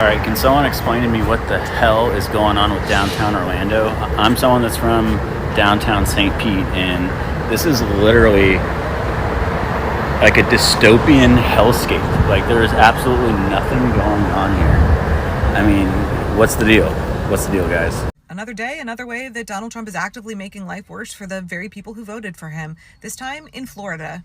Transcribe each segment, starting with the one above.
All right, can someone explain to me what the hell is going on with downtown Orlando? I'm someone that's from downtown St. Pete, and this is literally like a dystopian hellscape. Like, there is absolutely nothing going on here. I mean, what's the deal? What's the deal, guys? Another day, another way that Donald Trump is actively making life worse for the very people who voted for him, this time in Florida.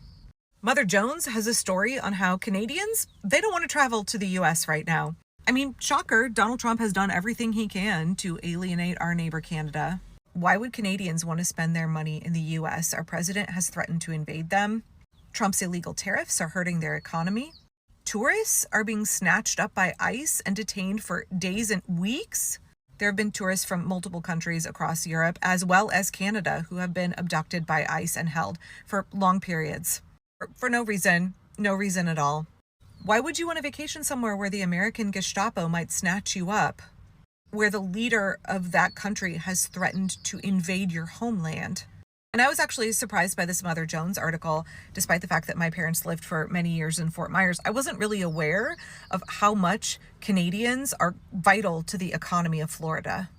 Mother Jones has a story on how Canadians, they don't want to travel to the US right now. I mean, shocker, Donald Trump has done everything he can to alienate our neighbor Canada. Why would Canadians want to spend their money in the US? Our president has threatened to invade them. Trump's illegal tariffs are hurting their economy. Tourists are being snatched up by ICE and detained for days and weeks. There have been tourists from multiple countries across Europe, as well as Canada, who have been abducted by ICE and held for long periods. For no reason at all. Why would you want to vacation somewhere where the American Gestapo might snatch you up? Where the leader of that country has threatened to invade your homeland? And I was actually surprised by this Mother Jones article, despite the fact that my parents lived for many years in Fort Myers. I wasn't really aware of how much Canadians are vital to the economy of Florida.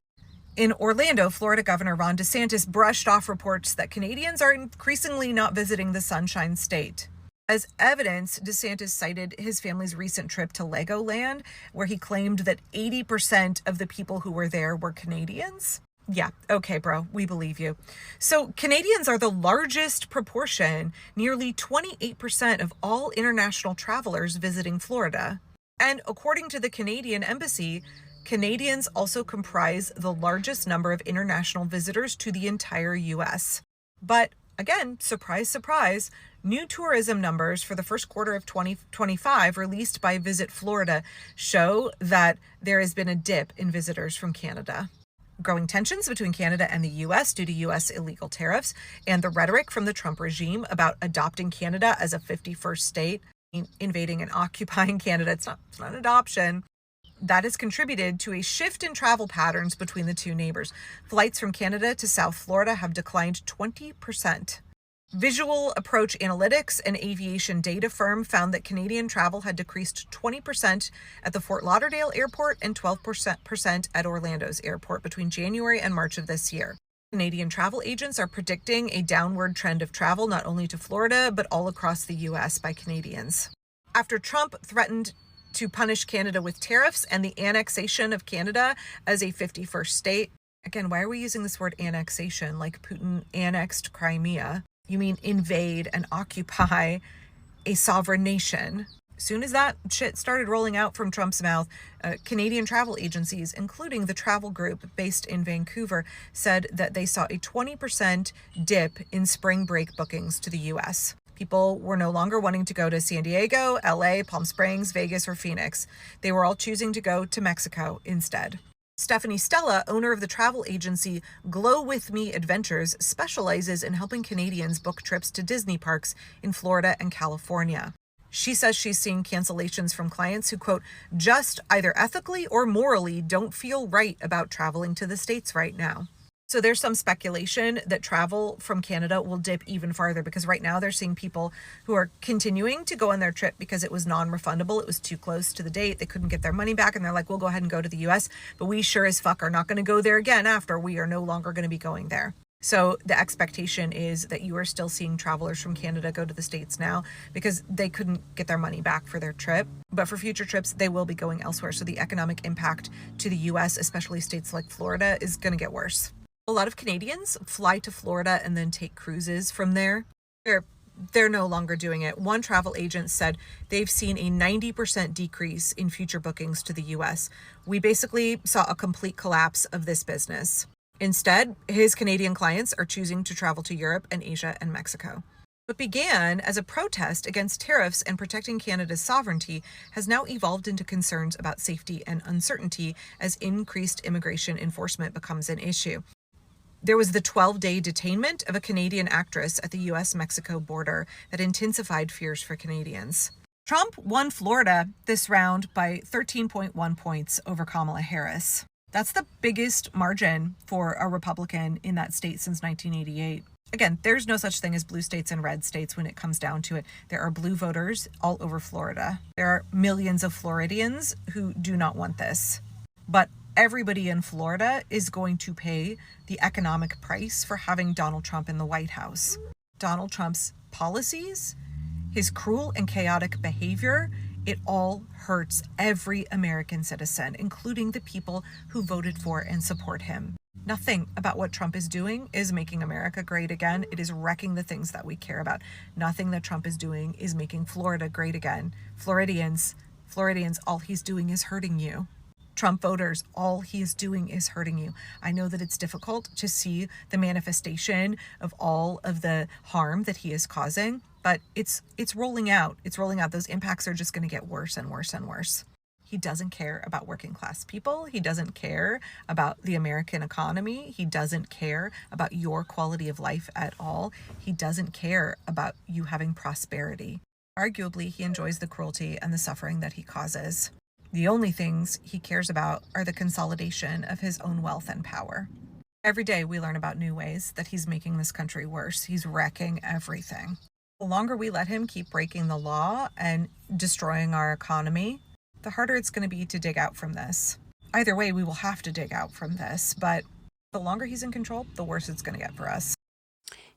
In Orlando, Florida Governor Ron DeSantis brushed off reports that Canadians are increasingly not visiting the Sunshine State. As evidence, DeSantis cited his family's recent trip to Legoland, where he claimed that 80% of the people who were there were Canadians. Yeah, okay, bro, we believe you. So Canadians are the largest proportion, nearly 28% of all international travelers visiting Florida. And according to the Canadian Embassy, Canadians also comprise the largest number of international visitors to the entire U.S. But again, surprise, surprise, new tourism numbers for the first quarter of 2025 released by Visit Florida show that there has been a dip in visitors from Canada. Growing tensions between Canada and the U.S. due to U.S. illegal tariffs and the rhetoric from the Trump regime about adopting Canada as a 51st state, invading and occupying Canada. It's not an adoption. That has contributed to a shift in travel patterns between the two neighbors. Flights from Canada to South Florida have declined 20%. Visual Approach Analytics, an aviation data firm, found that Canadian travel had decreased 20% at the Fort Lauderdale airport and 12% at Orlando's airport between January and March of this year. Canadian travel agents are predicting a downward trend of travel not only to Florida, but all across the U.S. by Canadians. After Trump threatened to punish Canada with tariffs and the annexation of Canada as a 51st state. Again, why are we using this word annexation like Putin annexed Crimea? You mean invade and occupy a sovereign nation. Soon as that shit started rolling out from Trump's mouth, Canadian travel agencies, including the Travel Group based in Vancouver, said that they saw a 20% dip in spring break bookings to the U.S. People were no longer wanting to go to San Diego, LA, Palm Springs, Vegas, or Phoenix. They were all choosing to go to Mexico instead. Stephanie Stella, owner of the travel agency Glow With Me Adventures, specializes in helping Canadians book trips to Disney parks in Florida and California. She says she's seeing cancellations from clients who, quote, just either ethically or morally don't feel right about traveling to the States right now. So there's some speculation that travel from Canada will dip even farther because right now they're seeing people who are continuing to go on their trip because it was non-refundable. It was too close to the date. They couldn't get their money back and they're like, we'll go ahead and go to the US, but we sure as fuck are not going to go there again after we are no longer going to be going there. So the expectation is that you are still seeing travelers from Canada go to the States now because they couldn't get their money back for their trip. But for future trips, they will be going elsewhere. So the economic impact to the US, especially states like Florida, is going to get worse. A lot of Canadians fly to Florida and then take cruises from there. They're no longer doing it. One travel agent said they've seen a 90% decrease in future bookings to the US. We basically saw a complete collapse of this business. Instead, his Canadian clients are choosing to travel to Europe and Asia and Mexico. What began as a protest against tariffs and protecting Canada's sovereignty has now evolved into concerns about safety and uncertainty as increased immigration enforcement becomes an issue. There was the 12-day detainment of a Canadian actress at the U.S.-Mexico border that intensified fears for Canadians. Trump won Florida this round by 13.1 points over Kamala Harris. That's the biggest margin for a Republican in that state since 1988. Again, there's no such thing as blue states and red states when it comes down to it. There are blue voters all over Florida. There are millions of Floridians who do not want this. But everybody in Florida is going to pay the economic price for having Donald Trump in the White House. Donald Trump's policies, his cruel and chaotic behavior, it all hurts every American citizen, including the people who voted for and support him. Nothing about what Trump is doing is making America great again. It is wrecking the things that we care about. Nothing that Trump is doing is making Florida great again. Floridians, all he's doing is hurting you. Trump voters, all he is doing is hurting you. I know that it's difficult to see the manifestation of all of the harm that he is causing, but it's rolling out. It's rolling out. Those impacts are just going to get worse and worse and worse. He doesn't care about working class people. He doesn't care about the American economy. He doesn't care about your quality of life at all. He doesn't care about you having prosperity. Arguably, he enjoys the cruelty and the suffering that he causes. The only things he cares about are the consolidation of his own wealth and power. Every day we learn about new ways that he's making this country worse. He's wrecking everything. The longer we let him keep breaking the law and destroying our economy, the harder it's going to be to dig out from this. Either way, we will have to dig out from this, but the longer he's in control, the worse it's going to get for us.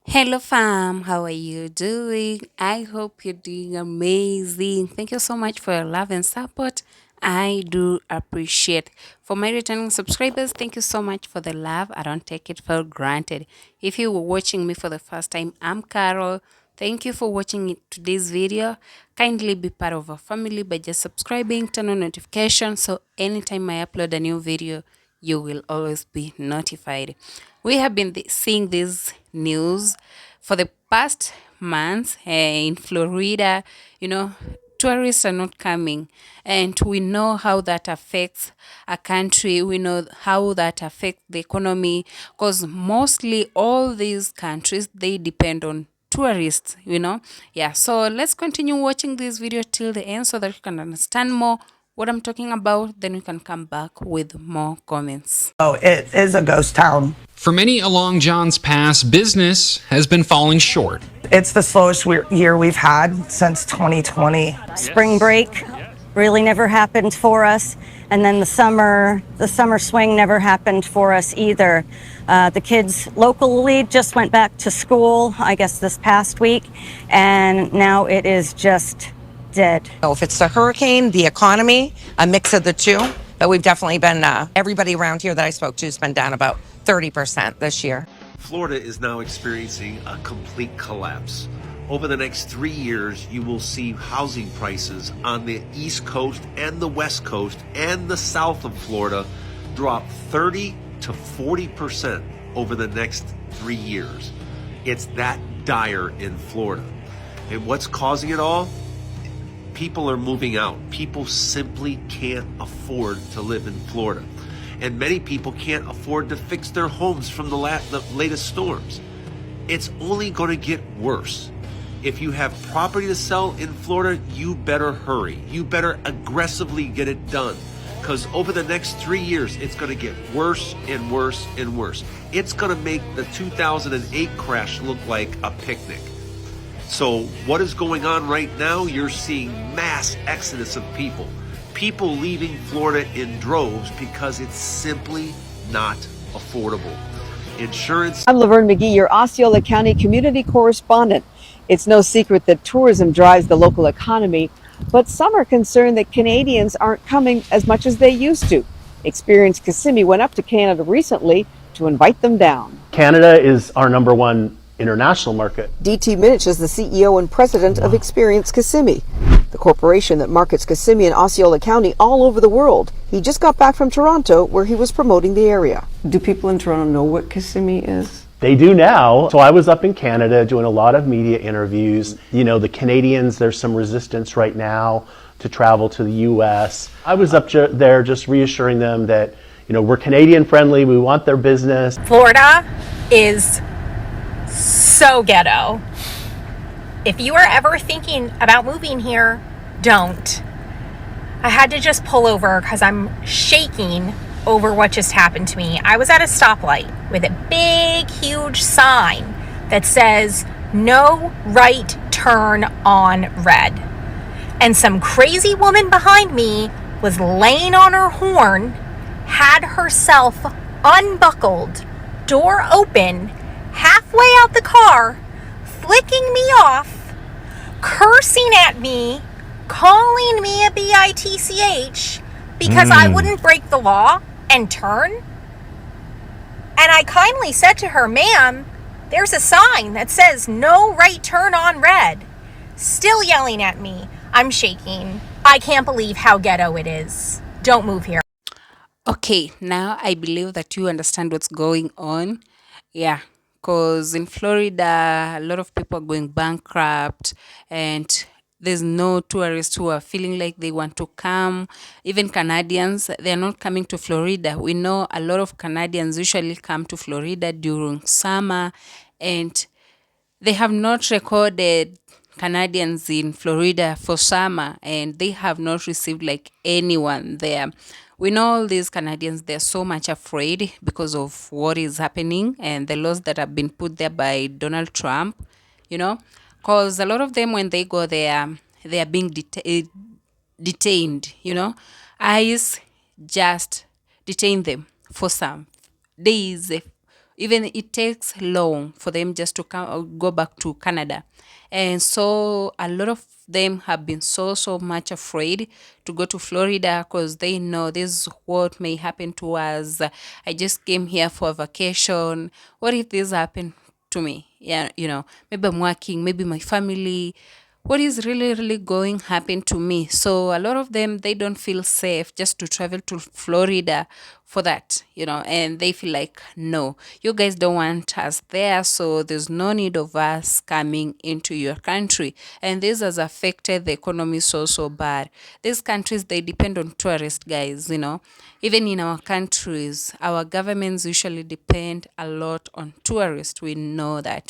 Hello, fam. How are you doing? I hope you're doing amazing. Thank you so much for your love and support. I do appreciate. For my returning subscribers, thank you so much for the love. I don't take it for granted. If you were watching me for the first time, I'm Carol. Thank you for watching today's video. Kindly be part of our family by just subscribing, turn on notifications, so anytime I upload a new video, you will always be notified. We have been seeing this news for the past months in Florida. Tourists are not coming, and we know how that affects a country. We know how that affects the economy, because mostly all these countries, they depend on tourists. So let's continue watching this video till the end so that you can understand more what I'm talking about. Then we can come back with more comments. Oh, it is a ghost town. For many along John's Pass, business has been falling short. It's the slowest year we've had since 2020. Spring break really never happened for us, and then the summer swing never happened for us either. The kids locally just went back to school, I guess, this past week, and now it is just dead. If it's the hurricane, the economy, a mix of the two, but we've definitely been, everybody around here that I spoke to has been down about 30% this year. Florida is now experiencing a complete collapse. Over the next 3 years, you will see housing prices on the East Coast and the West Coast and the south of Florida drop 30 to 40% over the next 3 years. It's that dire in Florida. And what's causing it all? People are moving out. People simply can't afford to live in Florida. And many people can't afford to fix their homes from the latest storms. It's only going to get worse. If you have property to sell in Florida, you better hurry. You better aggressively get it done, because over the next 3 years, it's going to get worse and worse and worse. It's going to make the 2008 crash look like a picnic. So what is going on right now? You're seeing mass exodus of people. People leaving Florida in droves because it's simply not affordable. Insurance. I'm Laverne McGee, your Osceola County community correspondent. It's no secret that tourism drives the local economy, but some are concerned that Canadians aren't coming as much as they used to. Experience Kissimmee went up to Canada recently to invite them down. Canada is our #1 international market. DT Minich is the CEO and president of Experience Kissimmee, the corporation that markets Kissimmee and Osceola County all over the world. He just got back from Toronto, where he was promoting the area. Do people in Toronto know what Kissimmee is? They do now. So I was up in Canada doing a lot of media interviews. The Canadians, there's some resistance right now to travel to the US. I was up there just reassuring them that, we're Canadian friendly, we want their business. Florida is so ghetto. If you are ever thinking about moving here, don't. I had to just pull over because I'm shaking over what just happened to me. I was at a stoplight with a big, huge sign that says no right turn on red. And some crazy woman behind me was laying on her horn, had herself unbuckled, door open, halfway out the car, flicking me off, cursing at me, calling me a bitch because I wouldn't break the law and turn. And I kindly said to her, ma'am, there's a sign that says no right turn on red. Still yelling at me. I'm shaking. I can't believe how ghetto it is. Don't move here. Okay, now I believe that you understand what's going on. Yeah, because in Florida, a lot of people are going bankrupt and there's no tourists who are feeling like they want to come. Even Canadians, they're not coming to Florida. We know a lot of Canadians usually come to Florida during summer, and they have not recorded Canadians in Florida for summer, and they have not received like anyone there. We know all these Canadians, they're so much afraid because of what is happening and the laws that have been put there by Donald Trump, you know, because a lot of them, when they go there, they are being detained, you know. ICE just detain them for some days. Even it takes long for them just to come go back to Canada. And so a lot of them have been so much afraid to go to Florida because they know this is what may happen to us. I just came here for a vacation. What if this happened to me? Yeah, you know, maybe I'm working, maybe my family, what is really going happen to me? So a lot of them, they don't feel safe just to travel to Florida for that, you know, and they feel like, no, you guys don't want us there, so there's no need of us coming into your country. And this has affected the economy so bad. These countries, they depend on tourists, guys, you know. Even in our countries, our governments usually depend a lot on tourists. We know that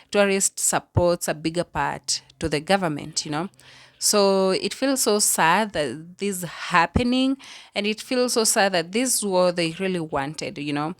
tourist supports a bigger part to the government, you know. So it feels so sad that this is happening, and it feels so sad that this is what they really wanted, you know.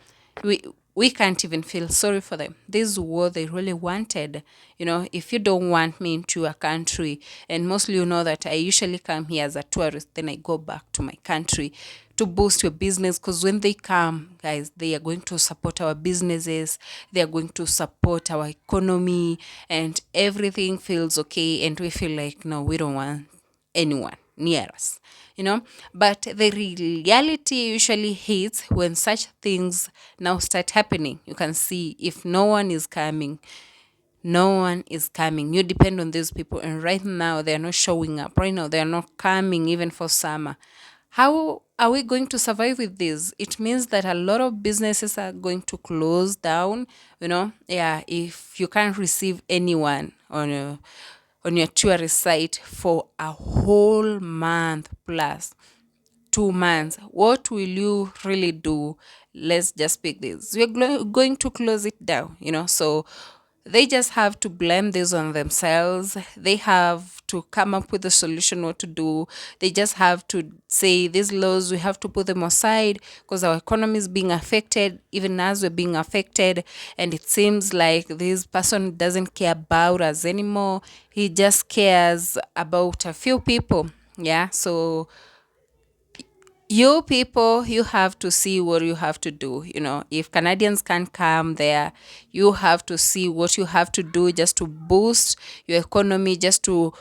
We can't even feel sorry for them. This is what they really wanted. You know, if you don't want me into a country, and mostly you know that I usually come here as a tourist, then I go back to my country to boost your business, because when they come, guys, they are going to support our businesses, they are going to support our economy, and everything feels okay, and we feel like, no, we don't want anyone near us, you know. But the reality usually hits when such things now start happening. You can see, if no one is coming, you depend on these people, and right now they're not showing up. Right now they're not coming even for summer. How are we going to survive with this? It means that a lot of businesses are going to close down, you know. Yeah, if you can't receive anyone on your tourist site for a whole month plus 2 months, what will you really do? Let's just pick this. We're going to close it down, you know. So they just have to blame this on themselves. They have to come up with a solution what to do. They just have to say, these laws, we have to put them aside because our economy is being affected, even as we're being affected. And it seems like this person doesn't care about us anymore. He just cares about a few people. Yeah. So you people, you have to see what you have to do. You know, if Canadians can't come there, you have to see what you have to do just to boost your economy, just to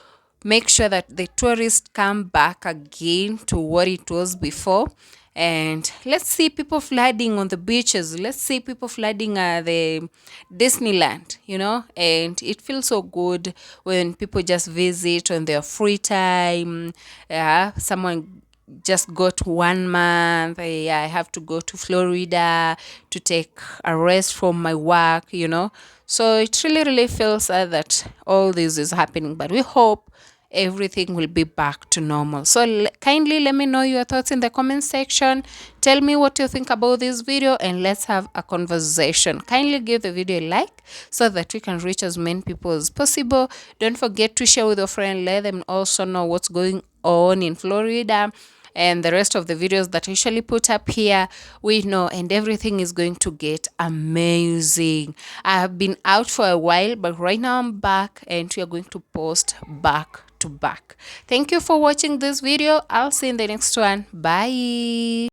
make sure that the tourists come back again to what it was before. And let's see people flooding on the beaches. Let's see people flooding at the Disneyland, you know. And it feels so good when people just visit on their free time. Yeah, someone just got 1 month. I have to go to Florida to take a rest from my work, you know. So it really feels sad that all this is happening, but we hope everything will be back to normal. So kindly let me know your thoughts in the comment section. Tell me what you think about this video, and let's have a conversation. Kindly give the video a like so that we can reach as many people as possible. Don't forget to share with your friend. Let them also know what's going on in Florida. and the rest of the videos that I usually put up here, we know, and everything is going to get amazing. I have been out for a while, but right now I'm back and we are going to post back to back. Thank you for watching this video. I'll see you in the next one. Bye.